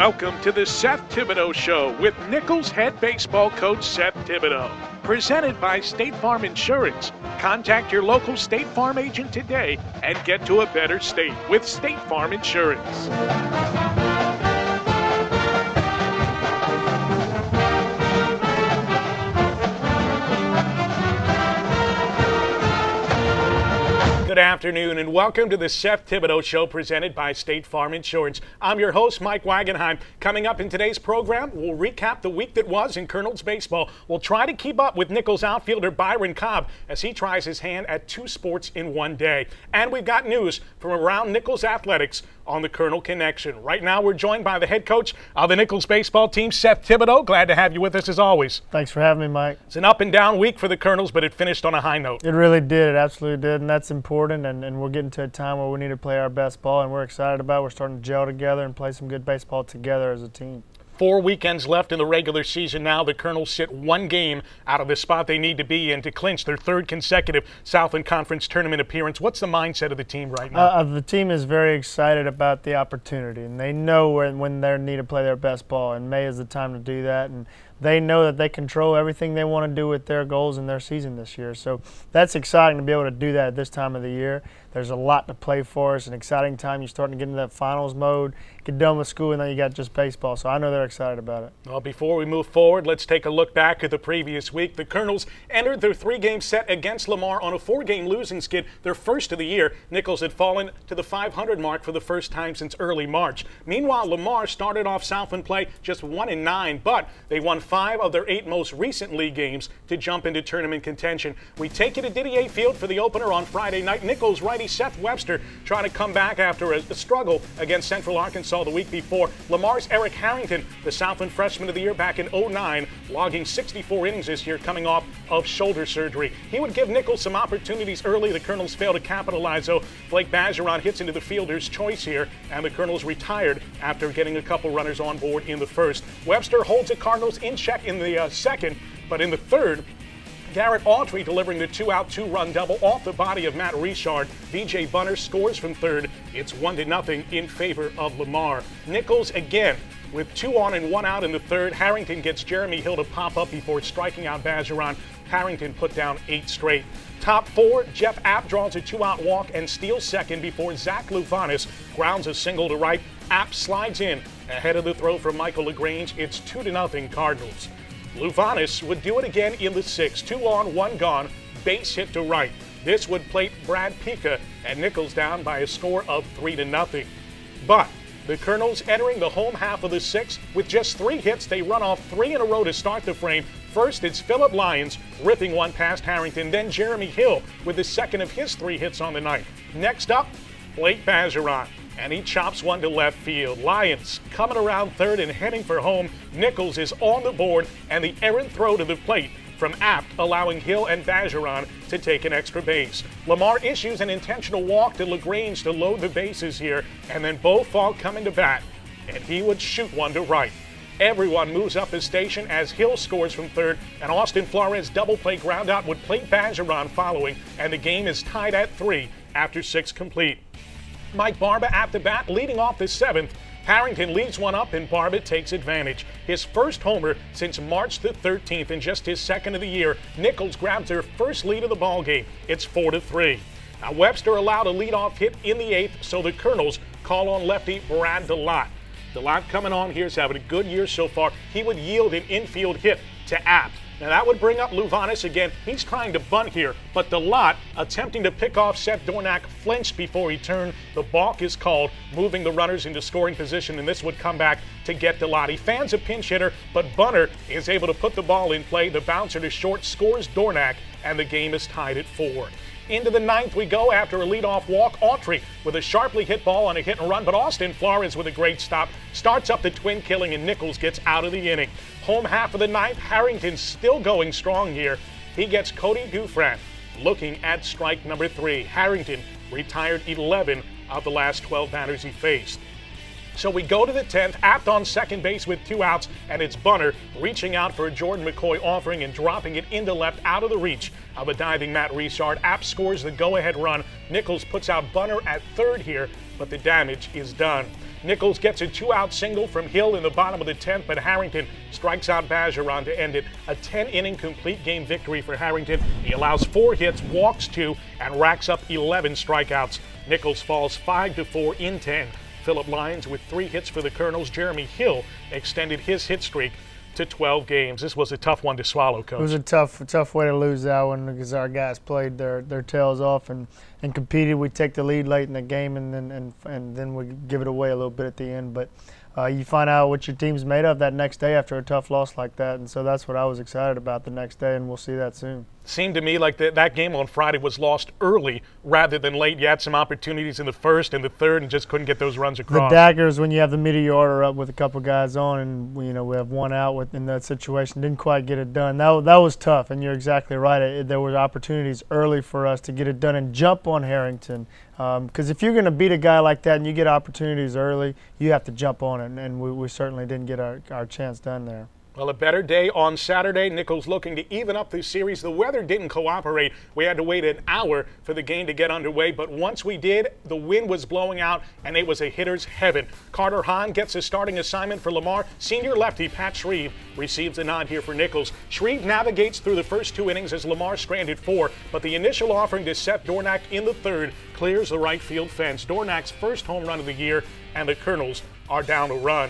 Welcome to the Seth Thibodeaux Show with Nicholls head baseball coach Seth Thibodeaux. Presented by State Farm Insurance. Contact your local State Farm agent today and get to a better state with State Farm Insurance. Good afternoon and welcome to the Seth Thibodeaux Show presented by State Farm Insurance. I'm your host, Mike Wagenheim. Coming up in today's program, we'll recap the week that was in Colonel's baseball. We'll try to keep up with Nicholls outfielder Byron Cobb as he tries his hand at two sports in one day. And we've got news from around Nicholls Athletics on the Colonel Connection. Right now, we're joined by the head coach of the Nicholls baseball team, Seth Thibodeaux. Glad to have you with us as always. Thanks for having me, Mike. It's an up and down week for the Colonels, but it finished on a high note. It really did. It absolutely did, and that's important. And we're getting to a time where we need to play our best ball, and we're excited about it. We're starting to gel together and play some good baseball together as a team. 4 weekends left in the regular season now. The Colonels sit one game out of the spot they need to be in to clinch their third consecutive Southland Conference tournament appearance. What's the mindset of the team right now? The team is very excited about the opportunity, and they know when they need to play their best ball, and May is the time to do that. And they know that they control everything they want to do with their goals in their season this year. So that's exciting to be able to do that at this time of the year. There's a lot to play for. It's an exciting time. You're starting to get into that finals mode, get done with school, and then you got just baseball. So I know they're excited about it. Well, before we move forward, let's take a look back at the previous week. The Colonels entered their three-game set against Lamar on a four-game losing skid, their first of the year. Nicholls had fallen to the 500 mark for the first time since early March. Meanwhile, Lamar started off Southland play just 1-9, but they won 5 of their 8 most recent league games to jump into tournament contention. We take you to Didier Field for the opener on Friday night. Nicholls righty Seth Webster trying to come back after a struggle against Central Arkansas the week before. Lamar's Eric Harrington, the Southland Freshman of the Year back in 2009, logging 64 innings this year coming off of shoulder surgery. He would give Nicholls some opportunities early. The Colonels failed to capitalize, though. Blake Bazeron hits into the fielder's choice here, and the Colonels retired after getting a couple runners on board in the first. Webster holds the Cardinals in check in the second, but in the third, Garrett Autry delivering the 2-out, 2-run double off the body of Matt Richard. V.J. Bunner scores from third. It's 1-0 in favor of Lamar. Nicholls again with 2 on and 1 out in the third. Harrington gets Jeremy Hill to pop up before striking out Bazeron. Harrington put down 8 straight. Top 4, Jeff App draws a 2-out walk and steals second before Zach Luvanis grounds a single to right. App slides in ahead of the throw from Michael LaGrange. It's 2-0 Cardinals. Luvanis would do it again in the 6th. 2 on, 1 gone, base hit to right. This would plate Brad Pica and Nicholls down by a score of 3-0. But the Colonels entering the home half of the 6th with just 3 hits. They run off 3 in a row to start the frame. First, it's Phillip Lyons ripping one past Harrington. Then Jeremy Hill with the second of his 3 hits on the night. Next up, Blake Bazeron, and he chops one to left field. Lyons coming around third and heading for home. Nicholls is on the board, and the errant throw to the plate from Apt, allowing Hill and Bazeron to take an extra base. Lamar issues an intentional walk to LaGrange to load the bases here, and then Bo Falk coming to bat, and he would shoot one to right. Everyone moves up his station as Hill scores from third, and Austin Flores double play ground out would plate Bazeron following, and the game is tied at 3 after 6 complete. Mike Barba at the bat, leading off the 7th. Harrington leaves one up, and Barba takes advantage. His first homer since March the 13th, and just his second of the year. Nicholls grabs their first lead of the ballgame. It's 4-3. Now Webster allowed a leadoff hit in the 8th, so the Colonels call on lefty Brad DeLotte. DeLotte coming on here is having a good year so far. He would yield an infield hit to Apt. Now that would bring up Luvanis again. He's trying to bunt here, but DeLotte, attempting to pick off Seth Dornack, flinched before he turned. The balk is called, moving the runners into scoring position, and this would come back to get DeLotte. He fans a pinch hitter, but Bunner is able to put the ball in play. The bouncer to short scores Dornack, and the game is tied at 4. Into the 9th we go after a leadoff walk. Autry with a sharply hit ball on a hit and run, but Austin Flores with a great stop starts up the twin killing, and Nicholls gets out of the inning. Home half of the 9th, Harrington still going strong here. He gets Cody Dufran looking at strike number 3. Harrington retired 11 of the last 12 batters he faced. So we go to the 10th, Apt on second base with 2 outs, and it's Bunner reaching out for a Jordan McCoy offering and dropping it into left out of the reach of a diving Matt Richard. Apt scores the go-ahead run. Nicholls puts out Bunner at third here, but the damage is done. Nicholls gets a 2-out single from Hill in the bottom of the 10th, but Harrington strikes out Bergeron to end it. A 10-inning complete game victory for Harrington. He allows 4 hits, walks 2, and racks up 11 strikeouts. Nicholls falls 5-4 in 10. Philip Lyons with 3 hits for the Colonels. Jeremy Hill extended his hit streak to 12 games. This was a tough one to swallow, Coach. It was a tough way to lose that one because our guys played their tails off and competed. We take the lead late in the game and then we give it away a little bit at the end. But you find out what your team's made of that next day after a tough loss like that, and so that's what I was excited about the next day, and we'll see that soon. Seemed to me like that game on Friday was lost early rather than late. You had some opportunities in the first and the third and just couldn't get those runs across. The daggers when you have the middle order up with a couple guys on and we have 1 out in that situation, didn't quite get it done. That was tough, and you're exactly right. There were opportunities early for us to get it done and jump on Harrington. Because if you're going to beat a guy like that and you get opportunities early, you have to jump on it, and we certainly didn't get our chance done there. Well, a better day on Saturday. Nicholls looking to even up the series. The weather didn't cooperate. We had to wait an hour for the game to get underway, but once we did, the wind was blowing out, and it was a hitter's heaven. Carter Hahn gets a starting assignment for Lamar. Senior lefty Pat Shreve receives a nod here for Nicholls. Shreve navigates through the first 2 innings as Lamar stranded 4, but the initial offering to Seth Thibodeaux in the 3rd clears the right field fence. Dornak's first home run of the year, and the Colonels are down a run.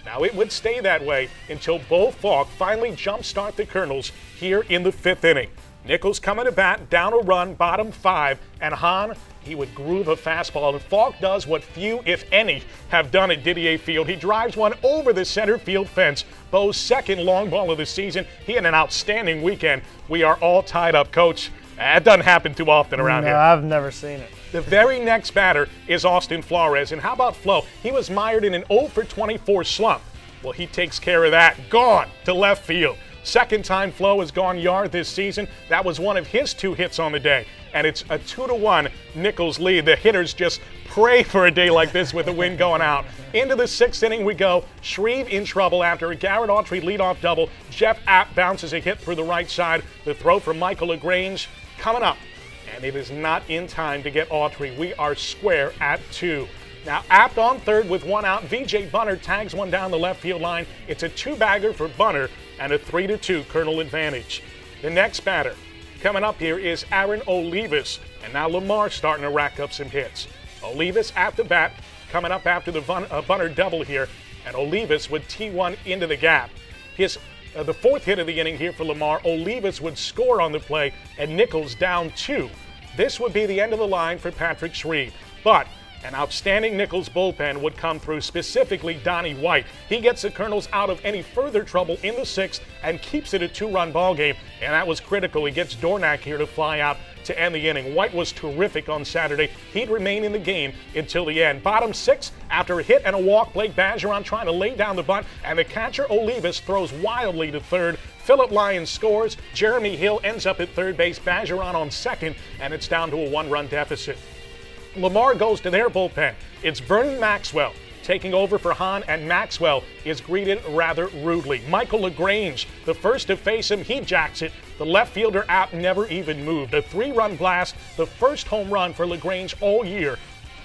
Now, it would stay that way until Bo Falk finally jumpstart the Colonels here in the 5th inning. Nicholls coming to bat, down a run, bottom 5, and Hahn, he would groove a fastball, and Falk does what few, if any, have done at Didier Field. He drives one over the center field fence. Bo's 2nd long ball of the season. He had an outstanding weekend. We are all tied up, Coach. That doesn't happen too often around here. I've never seen it. The very next batter is Austin Flores. And how about Flo? He was mired in an 0 for 24 slump. Well, he takes care of that. Gone to left field. Second time Flo has gone yard this season. That was one of his 2 hits on the day. And it's a 2-1 Nicholls lead. The hitters just pray for a day like this with the wind going out. Into the 6th inning we go. Shreve in trouble after a Garrett Autry leadoff double. Jeff Apt bounces a hit through the right side. The throw from Michael LaGrange coming up. And it is not in time to get Autry. We are square at 2. Now, Apt on 3rd with 1 out. V.J. Bunner tags one down the left field line. It's a 2-bagger for Bunner and a 3-2 Colonel advantage. The next batter coming up here is Aaron Olivas. And now Lamar starting to rack up some hits. Olivas at the bat, coming up after the Bunner double here. And Olivas would T1 into the gap. The 4th hit of the inning here for Lamar. Olivas would score on the play, and Nicholls down 2. This would be the end of the line for Patrick Shreve. But an outstanding Nicholls bullpen would come through, specifically Donnie White. He gets the Colonels out of any further trouble in the 6th and keeps it a 2-run ball game, and that was critical. He gets Dornak here to fly out to end the inning. White was terrific on Saturday. He'd remain in the game until the end. Bottom 6, after a hit and a walk, Blake Bergeron trying to lay down the bunt, and the catcher Olivas throws wildly to 3rd. Philip Lyons scores. Jeremy Hill ends up at 3rd base. Bergeron on 2nd, and it's down to a 1-run deficit. Lamar goes to their bullpen. It's Vernon Maxwell taking over for Hahn, and Maxwell is greeted rather rudely. Michael LaGrange, the first to face him, he jacks it. The left fielder Apt never even moved. A 3-run blast, the first home run for LaGrange all year.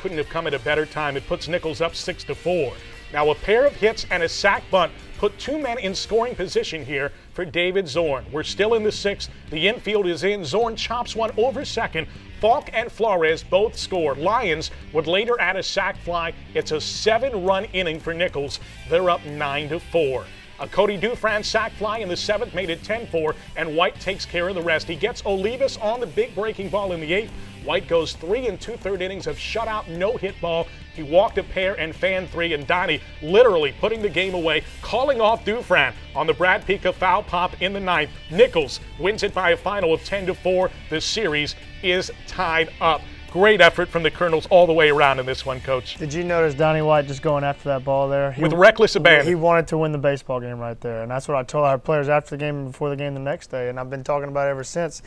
Couldn't have come at a better time. It puts Nicholls up 6-4. Now a pair of hits and a sac bunt put 2 men in scoring position here for David Zorn. We're still in the 6th. The infield is in. Zorn chops one over 2nd. Falk and Flores both score. Lyons would later add a sac fly. It's a 7-run inning for Nicholls. They're up 9-4. A Cody Dufresne sac fly in the 7th made it 10-4, and White takes care of the rest. He gets Olivas on the big breaking ball in the 8th. White goes 3 2/3 innings of shutout, no-hit ball. He walked a pair and fanned 3, and Donnie literally putting the game away, calling off Dufresne on the Brad Pica foul pop in the 9th. Nicholls wins it by a final of 10-4. The series is tied up. Great effort from the Colonels all the way around in this one, Coach. Did you notice Donnie White just going after that ball there? With reckless abandon. He wanted to win the baseball game right there, and that's what I told our players after the game and before the game the next day, and I've been talking about it ever since.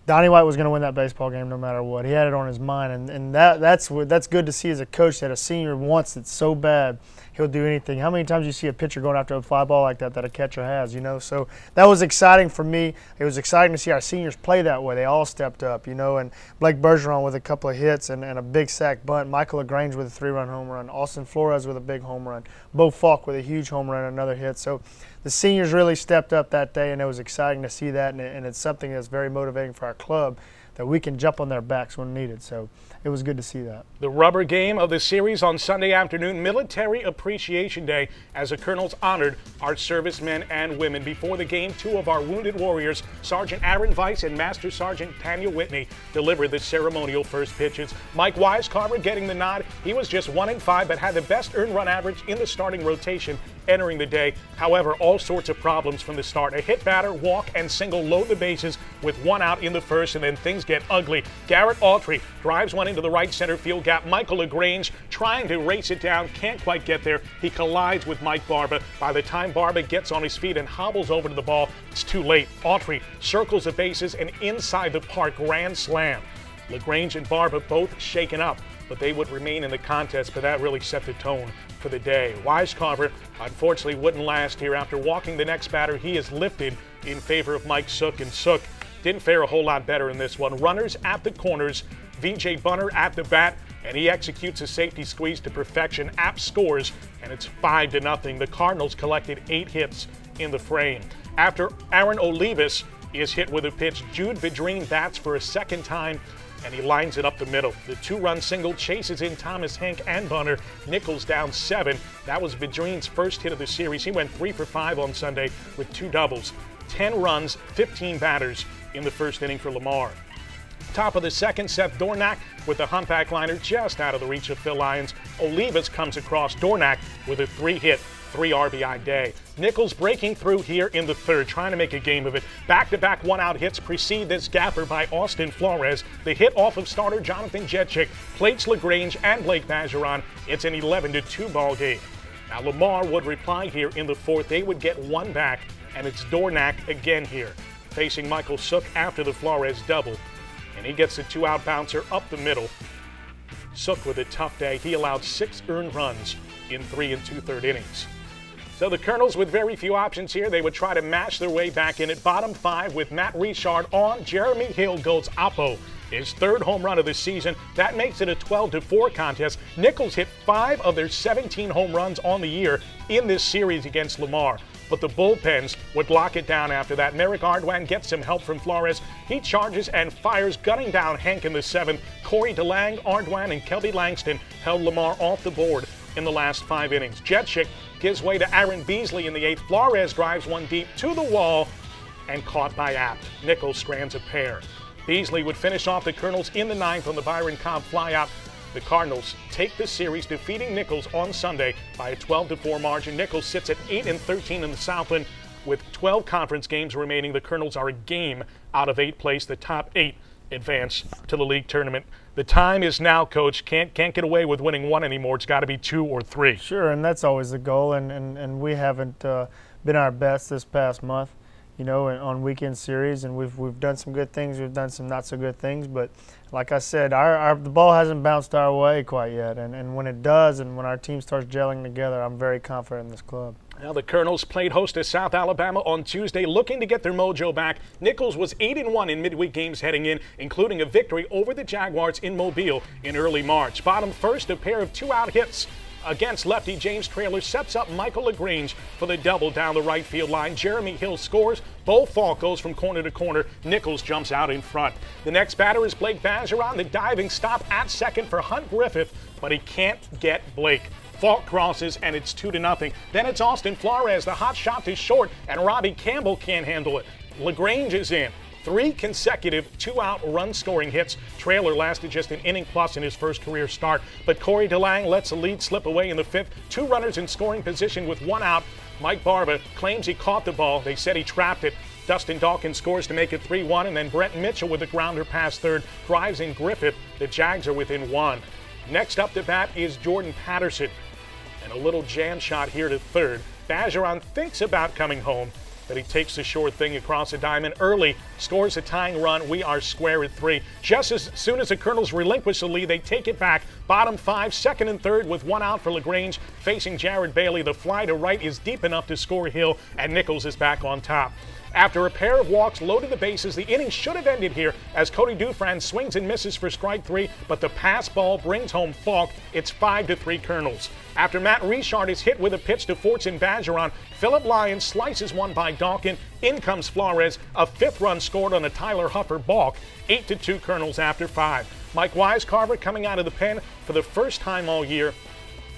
Donnie White was going to win that baseball game no matter what. He had it on his mind, and that's good to see as a coach that a senior wants it so bad. He'll do anything. How many times you see a pitcher going after a fly ball like that a catcher has, you know? So that was exciting for me. It was exciting to see our seniors play that way. They all stepped up, you know, and Blake Bergeron with a couple of hits and a big sack bunt. Michael LaGrange with a 3-run home run. Austin Flores with a big home run. Bo Falk with a huge home run and another hit. So the seniors really stepped up that day, and it was exciting to see that, and it's something that's very motivating for our club that we can jump on their backs when needed. So it was good to see that. The rubber game of the series on Sunday afternoon, Military Appreciation Day, as the Colonels honored our servicemen and women. Before the game, 2 of our wounded warriors, Sergeant Aaron Weiss and Master Sergeant Tanya Whitney, delivered the ceremonial first pitches. Mike Weiscarver getting the nod. He was just 1-5, but had the best earned run average in the starting rotation entering the day. However, all sorts of problems from the start. A hit batter, walk, and single load the bases with 1 out in the first, and then things get ugly. Garrett Autry drives one into the right center field gap. Michael LaGrange trying to race it down, can't quite get there. He collides with Mike Barba. By the time Barba gets on his feet and hobbles over to the ball, it's too late. Autry circles the bases and inside the park, grand slam. LaGrange and Barba both shaken up, but they would remain in the contest, but that really set the tone for the day. Weiscarver unfortunately wouldn't last here. After walking the next batter, he is lifted in favor of Mike Sook, and Sook didn't fare a whole lot better in this one. Runners at the corners, VJ Bunner at the bat, and he executes a safety squeeze to perfection. App scores, and it's 5-0. The Cardinals collected 8 hits in the frame. After Aaron Olivas is hit with a pitch, Jude Vidrine bats for a second time, and he lines it up the middle. The 2-run single chases in Thomas Henk and Bunner. Nicholls down 7. That was Vidrine's first hit of the series. He went 3 for 5 on Sunday with 2 doubles. 10 runs, 15 batters in the first inning for Lamar. Top of the second, Seth Dornack with a humpback liner just out of the reach of Phil Lyons. Olivas comes across Dornack with a 3-hit, 3 RBI day. Nicholls breaking through here in the third, trying to make a game of it. Back-to-back 1-out hits precede this gapper by Austin Flores. The hit off of starter Jonathan Jetchick plates LaGrange and Blake Bergeron. It's an 11-2 ball game. Now Lamar would reply here in the fourth. They would get 1 back, and it's Dornack again here, facing Michael Sook after the Flores double. And he gets a 2-out bouncer up the middle. Sook with a tough day. He allowed 6 earned runs in 3 2/3 innings. So the Colonels with very few options here. They would try to mash their way back in at bottom 5 with Matt Richard on. Jeremy Hill goes oppo, his 3rd home run of the season. That makes it a 12-4 contest. Nicholls hit 5 of their 17 home runs on the year in this series against Lamar. But the bullpens would lock it down after that. Merrick Ardwan gets some help from Flores. He charges and fires, gunning down Henk in the 7th. Corey DeLang, Ardwan, and Kelby Langston held Lamar off the board in the last 5 innings. Jetchick gives way to Aaron Beasley in the 8th. Flores drives one deep to the wall and caught by Apt. Nicholls strands a pair. Beasley would finish off the Colonels in the 9th on the Byron Cobb flyout. The Cardinals take the series, defeating Nicholls on Sunday by a 12-4 margin. Nicholls sits at 8-13 in the Southland. With 12 conference games remaining, the Colonels are a game out of 8th place. The top 8 advance to the league tournament. The time is now, Coach. Can't get away with winning 1 anymore. It's got to be 2 or 3. Sure, and that's always the goal, and we haven't been our best this past month, you know, on weekend series, and we've done some good things, we've done some not so good things, but like I said, the ball hasn't bounced our way quite yet, and when it does, and when our team starts gelling together, I'm very confident in this club. Now the Colonels played host to South Alabama on Tuesday, looking to get their mojo back. Nicholls was 8-1 in midweek games heading in, including a victory over the Jaguars in Mobile in early March. Bottom first, a pair of 2-out hits against lefty James Traylor sets up Michael LaGrange for the double down the right field line. Jeremy Hill scores. Bo Falk goes from corner to corner. Nicholls jumps out in front. The next batter is Blake Bergeron. The diving stop at second for Hunt Griffith, but he can't get Blake. Falk crosses, and it's 2-0. Then it's Austin Flores. The hot shot to short, and Robbie Campbell can't handle it. LaGrange is in. 3 consecutive 2-out run-scoring hits. Traylor lasted just an inning plus in his first career start. But Corey DeLang lets a lead slip away in the 5th. 2 runners in scoring position with 1 out. Mike Barba claims he caught the ball. They said he trapped it. Dustin Dawkins scores to make it 3-1, and then Brett Mitchell with a grounder past third drives in Griffith. The Jags are within 1. Next up to bat is Jordan Patterson. And a little jam shot here to third. Bergeron thinks about coming home, but he takes the sure thing across the diamond early, scores a tying run. We are square at 3. Just as soon as the Colonels relinquish the lead, they take it back. Bottom 5, second and third with 1 out for LaGrange. Facing Jared Bailey, the fly to right is deep enough to score Hill, and Nicholls is back on top. After a pair of walks loaded the bases, the inning should have ended here as Cody Dufresne swings and misses for strike 3, but the pass ball brings home Falk. It's 5-3 Colonels. After Matt Richard is hit with a pitch to Fortson Bergeron, Phillip Lyons slices one by Dawkin. In comes Flores. A 5th run scored on a Tyler Huffer balk. 8-2 Colonels after 5. Mike Wisecarver coming out of the pen for the first time all year.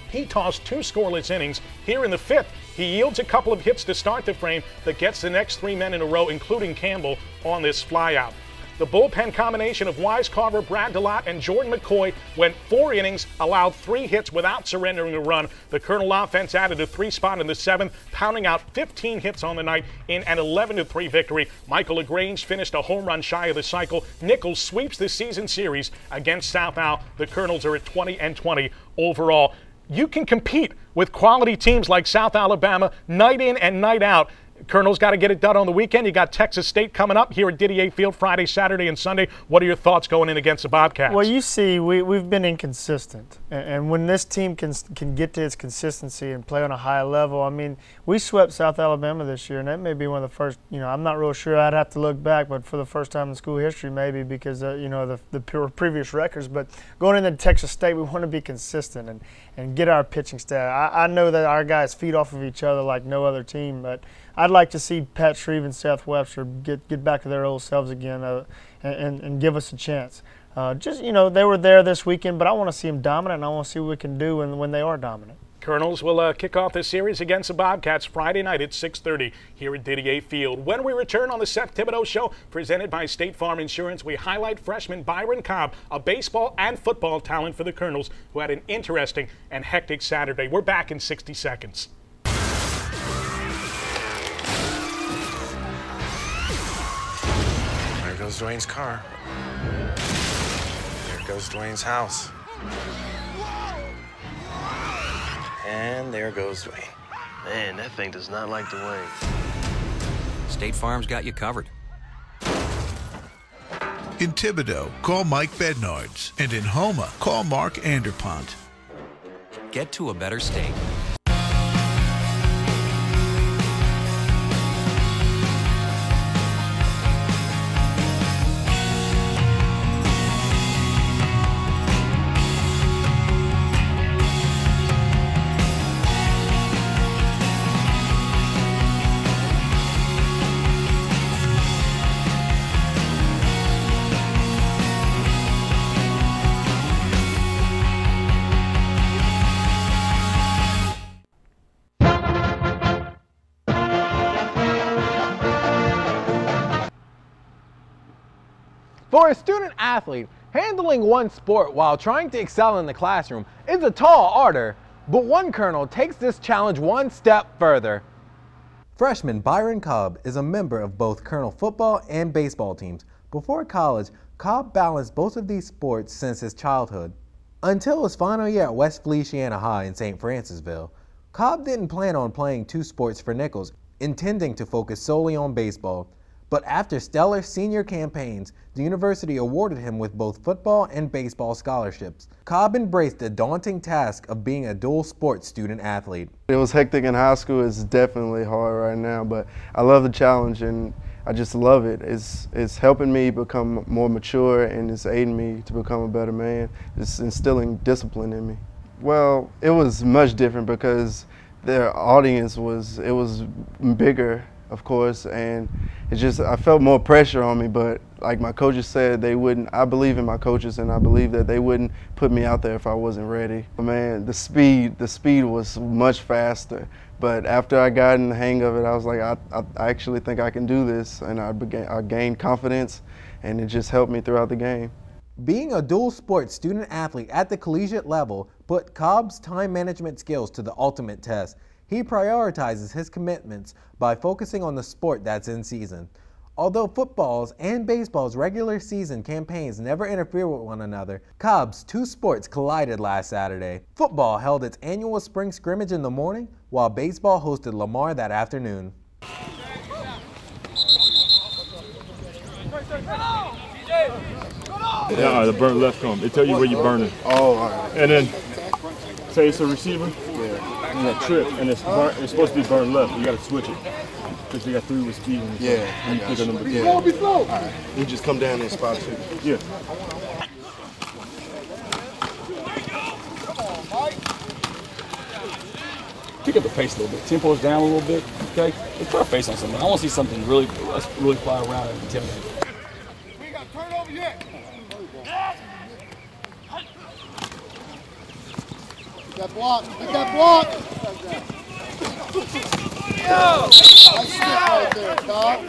He tossed 2 scoreless innings. Here in the 5th, he yields a couple of hits to start the frame that gets the next 3 men in a row, including Campbell, on this flyout. The bullpen combination of Wisecarver, Brad DeLotte, and Jordan McCoy went 4 innings, allowed 3 hits without surrendering a run. The Colonel offense added a 3 spot in the 7th, pounding out 15 hits on the night in an 11-3 victory. Michael LaGrange finished a home run shy of the cycle. Nicholls sweeps the season series against South Al. The Colonels are at 20-20 overall. You can compete with quality teams like South Alabama night in and night out. Colonel's got to get it done on the weekend. You got Texas State coming up here at Didier Field Friday, Saturday, and Sunday. What are your thoughts going in against the Bobcats? Well, you see, we've been inconsistent. And when this team can get to its consistency and play on a high level, I mean, we swept South Alabama this year, and that may be one of the first, I'm not real sure. I'd have to look back, but for the first time in school history maybe because, the previous records. But going into Texas State, we want to be consistent and get our pitching staff. I know that our guys feed off of each other like no other team, but I'd like to see Pat Shreve and Seth Webster get back to their old selves again and give us a chance. They were there this weekend, but I want to see them dominant, and I want to see what we can do when they are dominant. Colonels will kick off the series against the Bobcats Friday night at 6:30 here at Didier Field. When we return on the Seth Thibodeaux Show, presented by State Farm Insurance, we highlight freshman Byron Cobb, a baseball and football talent for the Colonels, who had an interesting and hectic Saturday. We're back in 60 seconds. There goes Dwayne's car. There goes Dwayne's house. And there goes Dwayne. Man, that thing does not like Dwayne. State Farm's got you covered. In Thibodaux, call Mike Bednards. And in Houma, call Mark Anderpont. Get to a better state. For a student athlete, handling one sport while trying to excel in the classroom is a tall order, but one Colonel takes this challenge one step further. Freshman Byron Cobb is a member of both Colonel football and baseball teams. Before college, Cobb balanced both of these sports since his childhood. Until his final year at West Feliciana High in St. Francisville, Cobb didn't plan on playing 2 sports for Nicholls, intending to focus solely on baseball. But after stellar senior campaigns, the university awarded him with both football and baseball scholarships. Cobb embraced the daunting task of being a dual sport student athlete. It was hectic in high school. It's definitely hard right now, but I love the challenge and I just love it. It's helping me become more mature and it's aiding me to become a better man. It's instilling discipline in me. Well, it was much different because their audience was bigger, of course, and I felt more pressure on me, but like my coaches said, I believe in my coaches and I believe that they wouldn't put me out there if I wasn't ready. Man, the speed was much faster, but after I got in the hang of it, I was like, I actually think I can do this, and I gained confidence, and it just helped me throughout the game. Being a dual sport student athlete at the collegiate level put Cobb's time management skills to the ultimate test. He prioritizes his commitments by focusing on the sport that's in season. Although football's and baseball's regular season campaigns never interfere with one another, Cobb's 2 sports collided last Saturday. Football held its annual spring scrimmage in the morning, while baseball hosted Lamar that afternoon. Yeah, the burn left come. It tell you where you're burning. Oh, all right. And then, say it's a receiver, and that trip, and it's supposed to be burn left. You got to switch it. Because you got 3 with speed. And Yeah. you pick a number 2. All right. You just come down and spot 2. Yeah. Pick up the pace a little bit. Tempo's down a little bit. Okay. Let's put our face on something. I want to see something really fly around and intimidate. We got turnover yet. Get that block. Get that block. Nice stick right there, Cobb.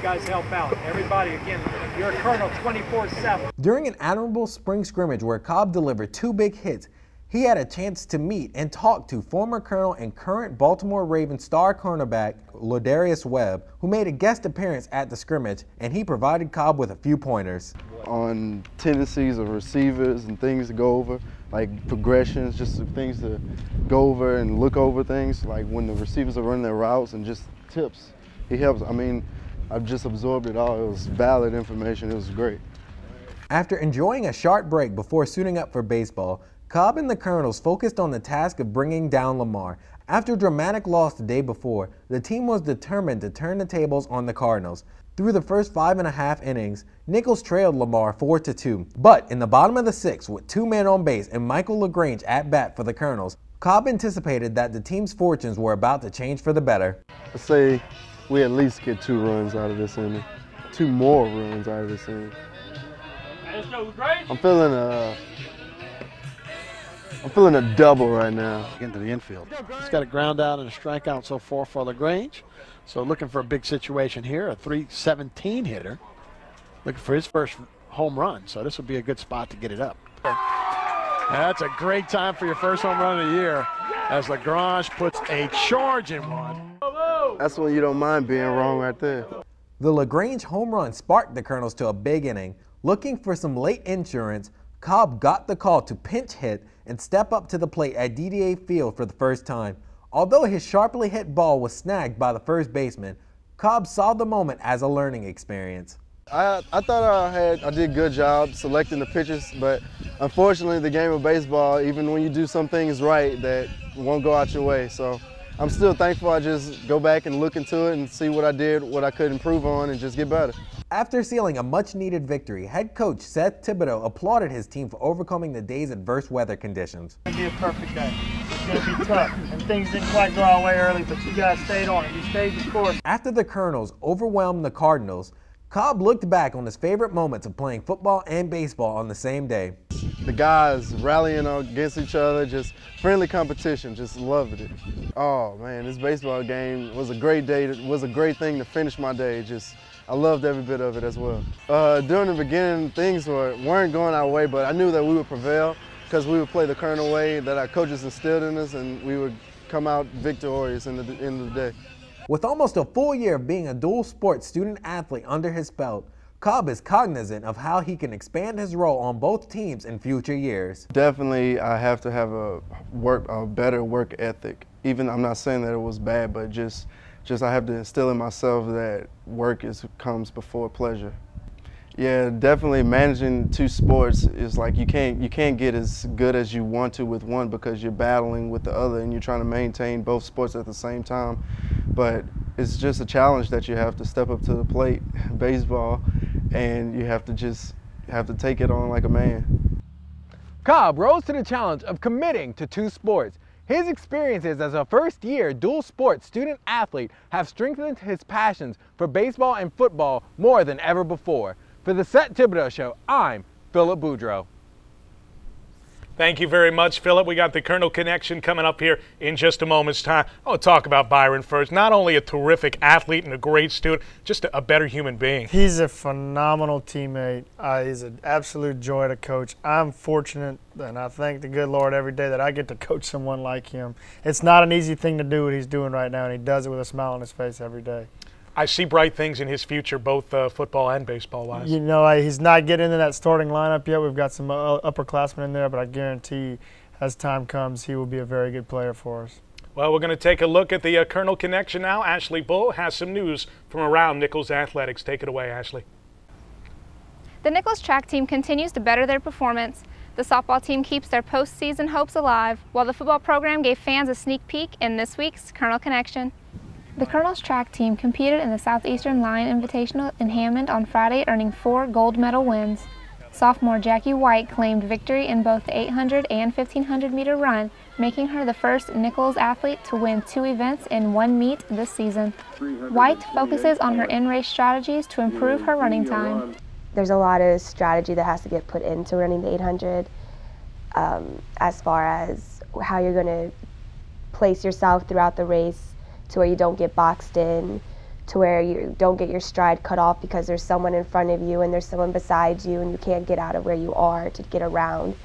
Guys help out. Everybody, again, you're a Colonel 24/7. During an admirable spring scrimmage where Cobb delivered 2 big hits, he had a chance to meet and talk to former Colonel and current Baltimore Ravens star cornerback Ladarius Webb, who made a guest appearance at the scrimmage, and he provided Cobb with a few pointers. On tendencies of receivers and things to go over, like progressions, just things to go over and look over things, like when the receivers are running their routes and just tips. He helps. I mean, I've just absorbed it all. It was valid information. It was great. After enjoying a short break before suiting up for baseball, Cobb and the Colonels focused on the task of bringing down Lamar. After a dramatic loss the day before, the team was determined to turn the tables on the Cardinals. Through the first 5.5 innings, Nicholls trailed Lamar 4-2. But in the bottom of the 6th, with 2 men on base and Michael LaGrange at bat for the Colonels, Cobb anticipated that the team's fortunes were about to change for the better. Let's say we at least get 2 runs out of this inning. 2 more runs out of this inning. I'm feeling a double right now. Into the infield. He's got a ground out and a strikeout so far for LaGrange. So looking for a big situation here, a .317 hitter. Looking for his first home run. So this will be a good spot to get it up. That's a great time for your first home run of the year as LaGrange puts a charge in one. That's when you don't mind being wrong right there. The LaGrange home run sparked the Colonels to a big inning. Looking for some late insurance, Cobb got the call to pinch hit and step up to the plate at DDA Field for the first time. Although his sharply hit ball was snagged by the first baseman, Cobb saw the moment as a learning experience. I thought I did a good job selecting the pitches, but unfortunately the game of baseball, even when you do some things right, that won't go out your way. So I'm still thankful I just go back and look into it and see what I did, what I could improve on, and just get better. After sealing a much-needed victory, head coach Seth Thibodeaux applauded his team for overcoming the day's adverse weather conditions. It's going to be a perfect day. It's going to be tough, and things didn't quite go our way early, but you guys stayed on it. You stayed the course. After the Colonels overwhelmed the Cardinals, Cobb looked back on his favorite moments of playing football and baseball on the same day. The guys rallying against each other, just friendly competition, just loved it. Oh man, this baseball game was a great day. It was a great thing to finish my day. I loved every bit of it as well. During the beginning, things weren't going our way, but I knew that we would prevail because we would play the Colonel way that our coaches instilled in us, and we would come out victorious in the end of the day. With almost a full year of being a dual sport student athlete under his belt, Cobb is cognizant of how he can expand his role on both teams in future years. Definitely, I have to have a better work ethic. Even I'm not saying that it was bad, but just I have to instill in myself that work comes before pleasure. Yeah, definitely managing 2 sports is like you can't get as good as you want to with one because you're battling with the other and you're trying to maintain both sports at the same time. But it's just a challenge that you have to step up to the plate, baseball, and you have to take it on like a man. Cobb rose to the challenge of committing to 2 sports. His experiences as a first-year dual sport student athlete have strengthened his passions for baseball and football more than ever before. For the Seth Thibodeaux Show, I'm Philip Boudreau. Thank you very much, Philip. We got the Colonel Connection coming up here in just a moment's time. I want to talk about Byron first. Not only a terrific athlete and a great student, just a better human being. He's a phenomenal teammate. He's an absolute joy to coach. I'm fortunate, and I thank the good Lord every day that I get to coach someone like him. It's not an easy thing to do what he's doing right now, and he does it with a smile on his face every day. I see bright things in his future, both football and baseball-wise. You know, he's not getting into that starting lineup yet. We've got some upperclassmen in there, but I guarantee as time comes, he will be a very good player for us. Well, we're going to take a look at the Colonel Connection now. Ashley Bull has some news from around Nicholls Athletics. Take it away, Ashley. The Nicholls track team continues to better their performance. The softball team keeps their postseason hopes alive, while the football program gave fans a sneak peek in this week's Colonel Connection. The Colonel's track team competed in the Southeastern Line Invitational in Hammond on Friday, earning 4 gold medal wins. Sophomore Jackie White claimed victory in both the 800 and 1500 meter run, making her the first Nicholls athlete to win 2 events in 1 meet this season. White focuses on her in-race strategies to improve her running time. There's a lot of strategy that has to get put into running the 800 as far as how you're going to place yourself throughout the race to where you don't get boxed in, to where you don't get your stride cut off because there's someone in front of you and there's someone beside you and you can't get out of where you are to get around.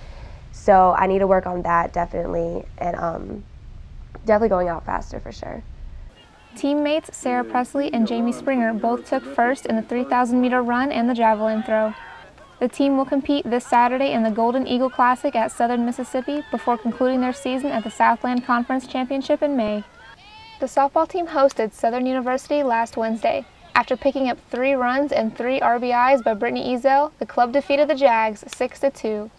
So I need to work on that definitely, and definitely going out faster for sure. Teammates Sarah Presley and Jamie Springer both took first in the 3,000 meter run and the javelin throw. The team will compete this Saturday in the Golden Eagle Classic at Southern Mississippi before concluding their season at the Southland Conference Championship in May. The softball team hosted Southern University last Wednesday. After picking up 3 runs and 3 RBIs by Brittany Ezel, the club defeated the Jags 6-2.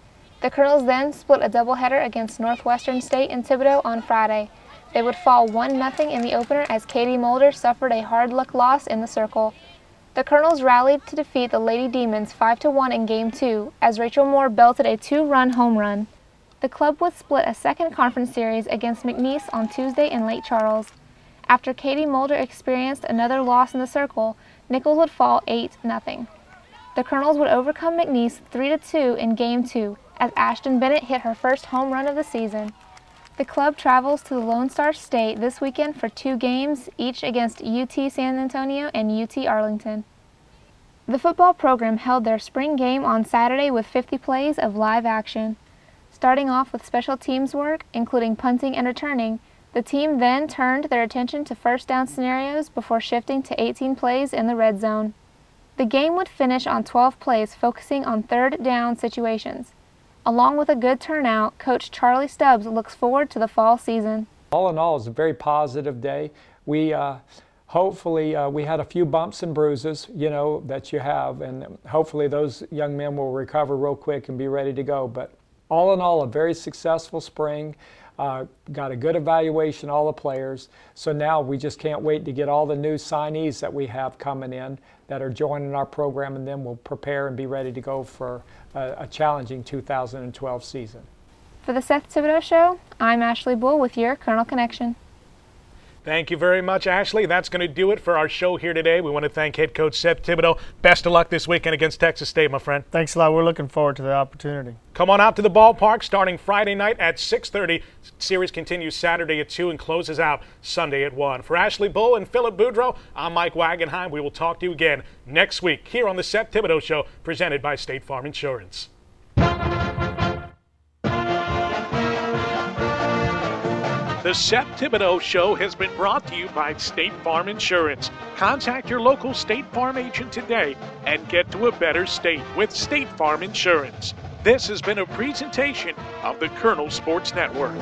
The Colonels then split a doubleheader against Northwestern State in Thibodeaux on Friday. They would fall 1-0 in the opener as Katie Mulder suffered a hard-luck loss in the circle. The Colonels rallied to defeat the Lady Demons 5-1 in Game 2 as Rachel Moore belted a 2-run home run. The club would split a second conference series against McNeese on Tuesday in Lake Charles. After Katie Mulder experienced another loss in the circle, Nicholls would fall 8-0. The Colonels would overcome McNeese 3-2 in Game 2 as Ashton Bennett hit her first home run of the season. The club travels to the Lone Star State this weekend for 2 games, each against UT San Antonio and UT Arlington. The football program held their spring game on Saturday with 50 plays of live action. Starting off with special teams work, including punting and returning, the team then turned their attention to first down scenarios before shifting to 18 plays in the red zone. The game would finish on 12 plays focusing on third down situations. Along with a good turnout, Coach Charlie Stubbs looks forward to the fall season. All in all, it's a very positive day. We hopefully we had a few bumps and bruises, that you have, and hopefully those young men will recover real quick and be ready to go. But all in all, a very successful spring. Got a good evaluation, all the players. So now we just can't wait to get all the new signees that we have coming in that are joining our program, and then we'll prepare and be ready to go for a challenging 2012 season. For the Seth Thibodeaux Show, I'm Ashley Bull with your Colonel Connection. Thank you very much, Ashley. That's going to do it for our show here today. We want to thank head coach Seth Thibodeaux. Best of luck this weekend against Texas State, my friend. Thanks a lot. We're looking forward to the opportunity. Come on out to the ballpark starting Friday night at 6:30. Series continues Saturday at 2 and closes out Sunday at 1. For Ashley Bull and Philip Boudreau, I'm Mike Wagenheim. We will talk to you again next week here on the Seth Thibodeaux Show, presented by State Farm Insurance. The Seth Thibodeaux Show has been brought to you by State Farm Insurance. Contact your local State Farm agent today and get to a better state with State Farm Insurance. This has been a presentation of the Colonel Sports Network.